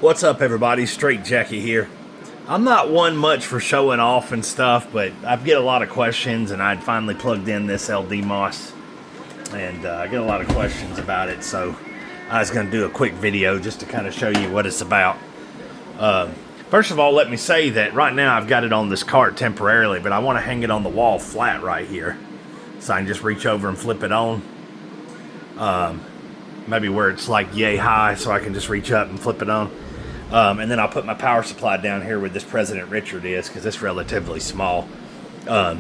What's up, everybody? Straight Jackie here. I'm not one much for showing off and stuff, but I get a lot of questions, and I'd finally plugged in this LDMoss, and I get a lot of questions about it, so I was going to do a quick video just to kind of show you what it's about. First of all, let me say that right now I've got it on this cart temporarily, but I want to hang it on the wall flat right here, so I can just reach over and flip it on. Maybe where it's like yay high, so I can just reach up and flip it on. And then I'll put my power supply down here where this President Richard is, because it's relatively small. So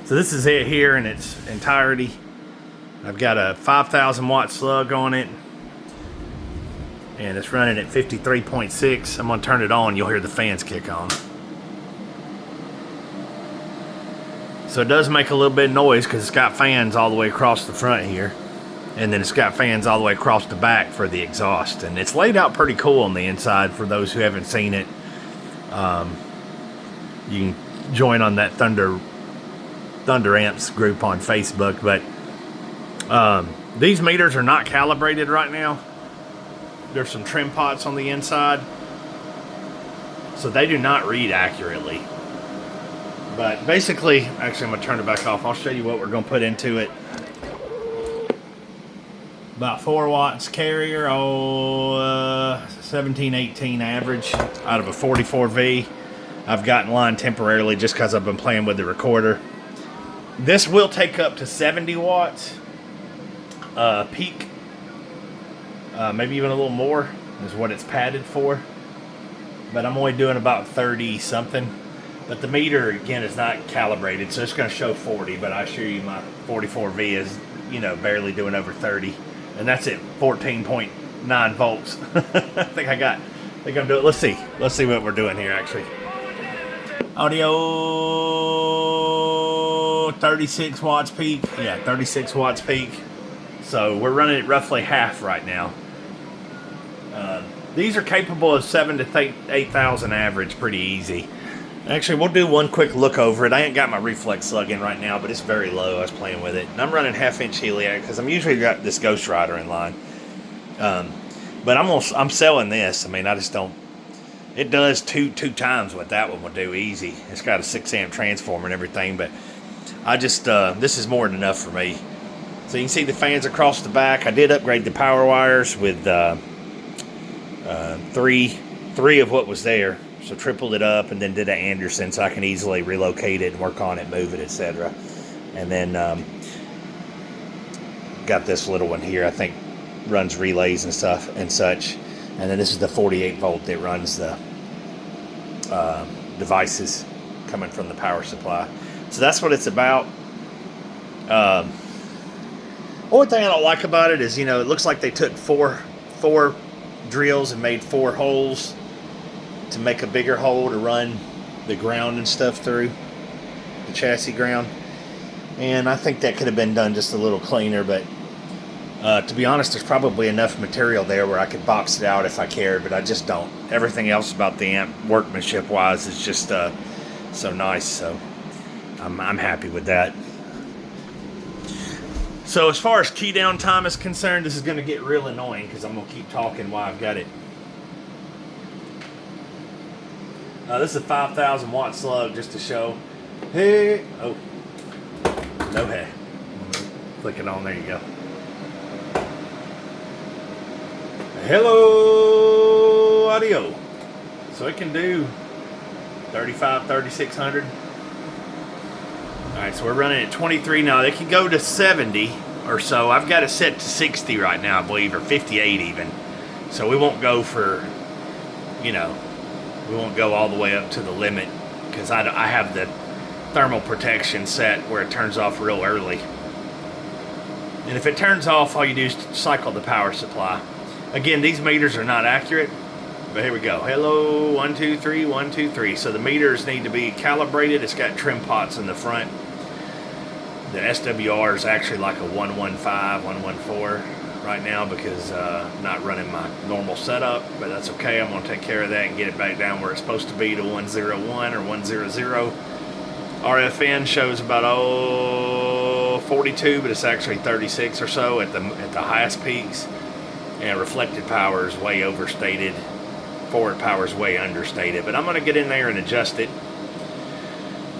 this is it here in its entirety. I've got a 5,000 watt slug on it, and it's running at 53.6. I'm going to turn it on. You'll hear the fans kick on. So it does make a little bit of noise because it's got fans all the way across the front here. And then it's got fans all the way across the back for the exhaust. And it's laid out pretty cool on the inside for those who haven't seen it. You can join on that Thunder Amps group on Facebook. But these meters are not calibrated right now. There's some trim pots on the inside, so they do not read accurately. But basically, actually I'm going to turn it back off. I'll show you what we're going to put into it. About 4 watts carrier, 17, 18 average out of a 44V. I've gotten line temporarily just because I've been playing with the recorder. This will take up to 70 watts peak. Maybe even a little more is what it's padded for. But I'm only doing about 30 something. But the meter, again, is not calibrated, so it's going to show 40. But I assure you my 44V is, barely doing over 30. And that's at 14.9 volts. I think I'm doing it. Let's see what we're doing here, actually. Audio, 36 watts peak. Yeah, 36 watts peak. So we're running it roughly half right now. These are capable of 7,000 to 8,000 average pretty easy. Actually, we'll do one quick look over it. I ain't got my reflex slug in right now, but it's very low. I was playing with it. And I'm running 1/2-inch Heliac because I'm usually got this Ghost Rider in line. But I'm selling this. I mean, I just don't. It does two times what that one will do easy. It's got a 6-amp transformer and everything, but I just this is more than enough for me. So you can see the fans across the back. I did upgrade the power wires with three of what was there. So tripled it up and then did an Anderson so I can easily relocate it and work on it, move it, etc. And then got this little one here, I think runs relays and stuff and such. And then this is the 48 volt that runs the devices coming from the power supply. So that's what it's about. Only thing I don't like about it is, it looks like they took four drills and made 4 holes to make a bigger hole to run the ground and stuff through, the chassis ground. And I think that could have been done just a little cleaner, but to be honest, there's probably enough material there where I could box it out if I cared, but I just don't. Everything else about the amp, workmanship wise, is just so nice, so I'm happy with that. So as far as key down time is concerned, this is going to get real annoying because I'm going to keep talking while I've got it. This is a 5,000 watt slug just to show. Hey, oh, no hey. Click it on, there you go. Hello, audio. So it can do 3600. Alright, so we're running at 23 now. They can go to 70 or so. I've got it set to 60 right now, I believe, or 58 even. So we won't go for, we won't go all the way up to the limit because I have the thermal protection set where it turns off real early. And if it turns off, all you do is cycle the power supply. Again, these meters are not accurate, but here we go. Hello, 1, 2, 3, 1, 2, 3. So the meters need to be calibrated. It's got trim pots in the front. The SWR is actually like a 115, 114 right now because I'm not running my normal setup, but that's okay. I'm going to take care of that and get it back down where it's supposed to be to 101 or 100. RFN shows about 42, but it's actually 36 or so at the highest peaks. And reflected power is way overstated forward power is way understated, but I'm going to get in there and adjust it.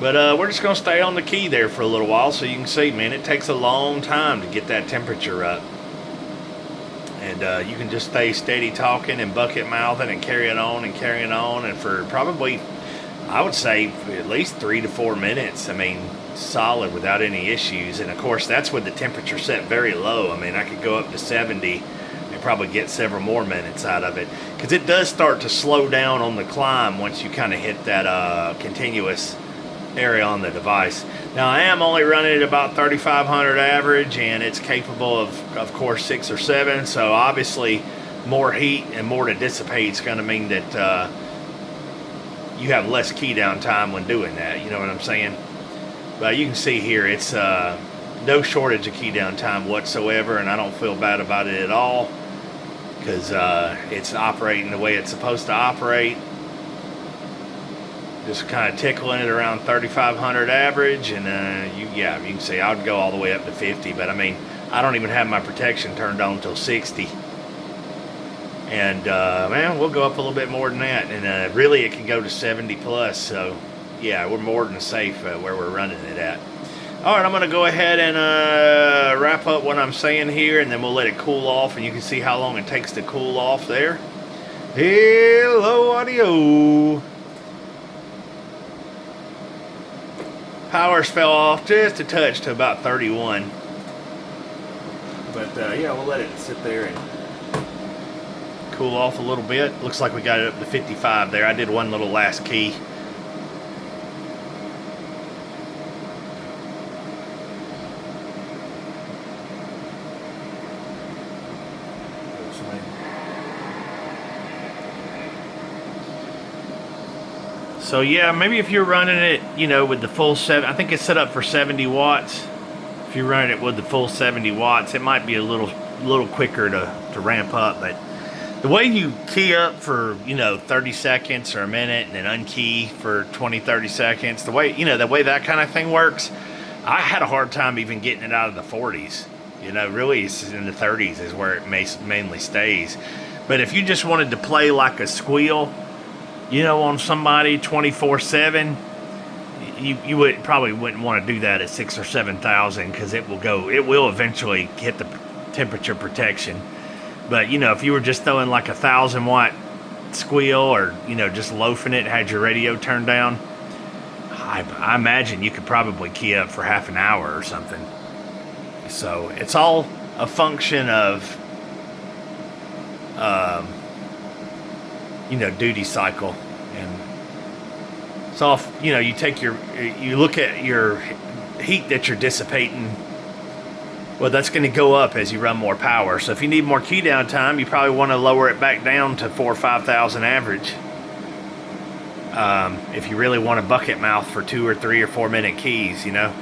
But we're just going to stay on the key there for a little while so you can see, man, it takes a long time to get that temperature up. And you can just stay steady talking and bucket mouthing and carrying on and carrying on. And for probably, I would say, at least 3 to 4 minutes, I mean, solid without any issues. And of course, that's with the temperature set very low. I mean, I could go up to 70 and probably get several more minutes out of it. Because it does start to slow down on the climb once you kind of hit that continuous area on the device. Now I am only running at about 3,500 average, and it's capable of course 6 or 7, so obviously more heat and more to dissipate is going to mean that you have less key down time when doing that, you know what I'm saying? But you can see here it's no shortage of key down time whatsoever, and I don't feel bad about it at all because it's operating the way it's supposed to operate. Just kind of tickling it around 3,500 average, and you can see I would go all the way up to 50, but I mean, I don't even have my protection turned on until 60. And man, we'll go up a little bit more than that, and really it can go to 70 plus, so yeah, we're more than safe where we're running it at. All right, I'm going to go ahead and wrap up what I'm saying here, and then we'll let it cool off, and you can see how long it takes to cool off there. Hello, audio. Powers fell off just a touch to about 31. But yeah, we'll let it sit there and cool off a little bit. Looks like we got it up to 55 there. I did one little last key. So yeah, maybe if you're running it, you know, with the full 7, I think it's set up for 70 watts. If you're running it with the full 70 watts, it might be a little quicker to ramp up. But the way you key up for, you know, 30 seconds or a minute and then unkey for 20, 30 seconds, the way that kind of thing works, I had a hard time even getting it out of the 40s. You know, really it's in the 30s is where it mainly stays. But if you just wanted to play like a squeal, you know, on somebody 24/7, you probably wouldn't want to do that at 6,000 or 7,000 because it will eventually hit the temperature protection. But you know, if you were just throwing like 1,000 watt squeal, or you know, just loafing it, had your radio turned down, I imagine you could probably key up for half an hour or something. So it's all a function of you know, duty cycle. And it's all, you know, you look at your heat that you're dissipating. Well, that's going to go up as you run more power. So if you need more key down time, you probably want to lower it back down to 4,000 or 5,000 average. If you really want a bucket mouth for 2 or 3 or 4 minute keys, you know.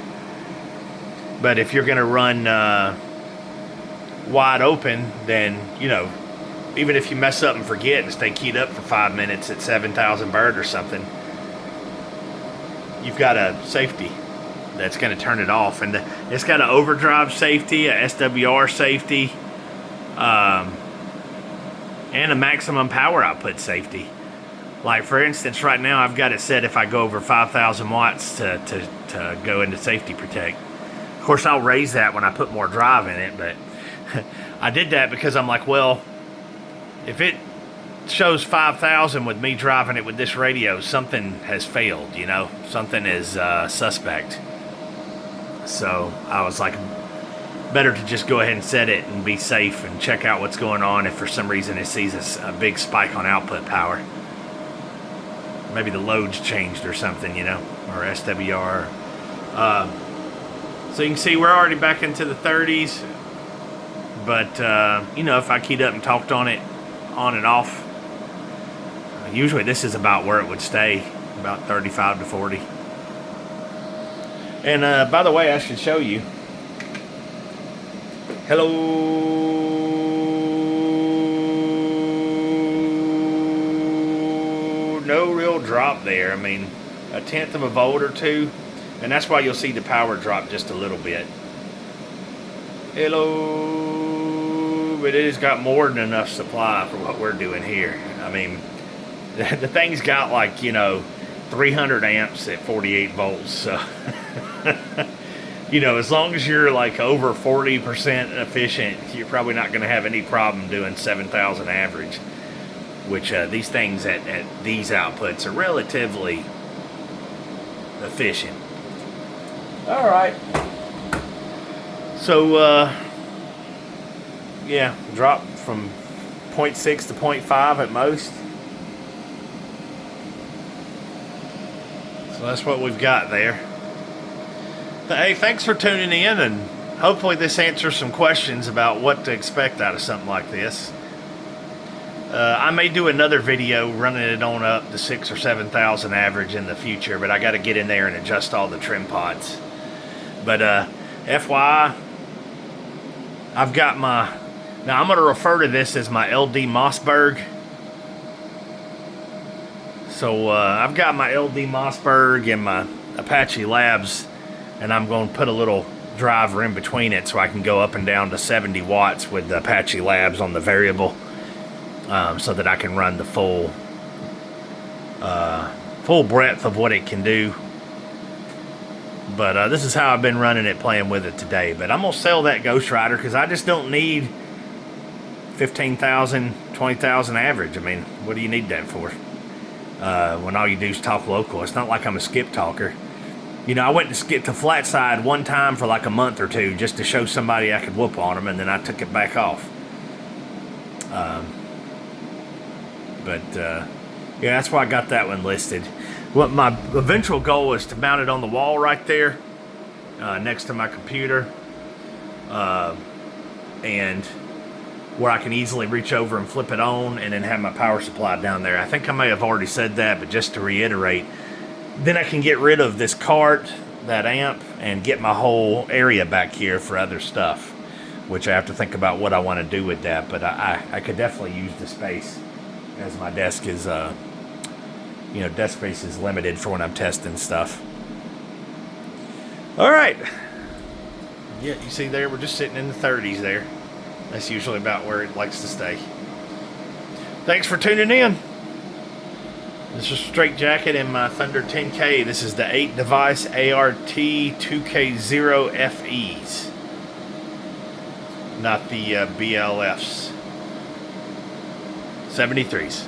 But if you're going to run wide open, then, you know, even if you mess up and forget and stay keyed up for 5 minutes at 7,000 bird or something, you've got a safety that's going to turn it off. And it's got an overdrive safety, a SWR safety, and a maximum power output safety. Like for instance, right now I've got it set if I go over 5,000 watts to go into safety protect. Of course, I'll raise that when I put more drive in it, but I did that because I'm like, well, if it shows 5,000 with me driving it with this radio, something has failed, you know, something is suspect. So I was like, better to just go ahead and set it and be safe and check out what's going on if for some reason it sees a big spike on output power. Maybe the load's changed or something, you know, or SWR. So you can see we're already back into the 30s. But, you know, if I keyed up and talked on it on and off, usually this is about where it would stay, about 35 to 40. And by the way, I should show you. Hello. No real drop there. I mean, 1/10 of a volt or two. And that's why you'll see the power drop just a little bit. Hello. But it has got more than enough supply for what we're doing here. I mean, The thing's got like, 300 amps at 48 volts. So, as long as you're like over 40% efficient, you're probably not going to have any problem doing 7,000 average, which these things at these outputs are relatively efficient. All right. So, yeah, drop from 0.6 to 0.5 at most. So that's what we've got there. Hey, thanks for tuning in, and hopefully this answers some questions about what to expect out of something like this. I may do another video running it on up to 6,000 or 7,000 average in the future, but I got to get in there and adjust all the trim pods. But FYI, I've got my... Now I'm going to refer to this as my LDMossberg. So I've got my LDMossberg and my Apache Labs, and I'm going to put a little driver in between it so I can go up and down to 70 watts with the Apache Labs on the variable, so that I can run the full breadth of what it can do. But this is how I've been running it, playing with it today. But I'm going to sell that Ghost Rider because I just don't need 15,000, 20,000 average. I mean, what do you need that for? When all you do is talk local. It's not like I'm a skip talker. I went to skip to flat side one time for like a month or two just to show somebody I could whoop on them, and then I took it back off. Yeah, that's why I got that one listed. What my eventual goal is to mount it on the wall right there, next to my computer, and where I can easily reach over and flip it on and then have my power supply down there. I think I may have already said that, but just to reiterate, then I can get rid of this cart, that amp, and get my whole area back here for other stuff, which I have to think about what I want to do with that. But I could definitely use the space, as my desk is, desk space is limited for when I'm testing stuff. All right. Yeah, you see there, we're just sitting in the 30s there. That's usually about where it likes to stay. Thanks for tuning in. This is Straight Jacket in my Thunder 10K. This is the 8 device ART 2K0 FEs. Not the BLFs. 73s.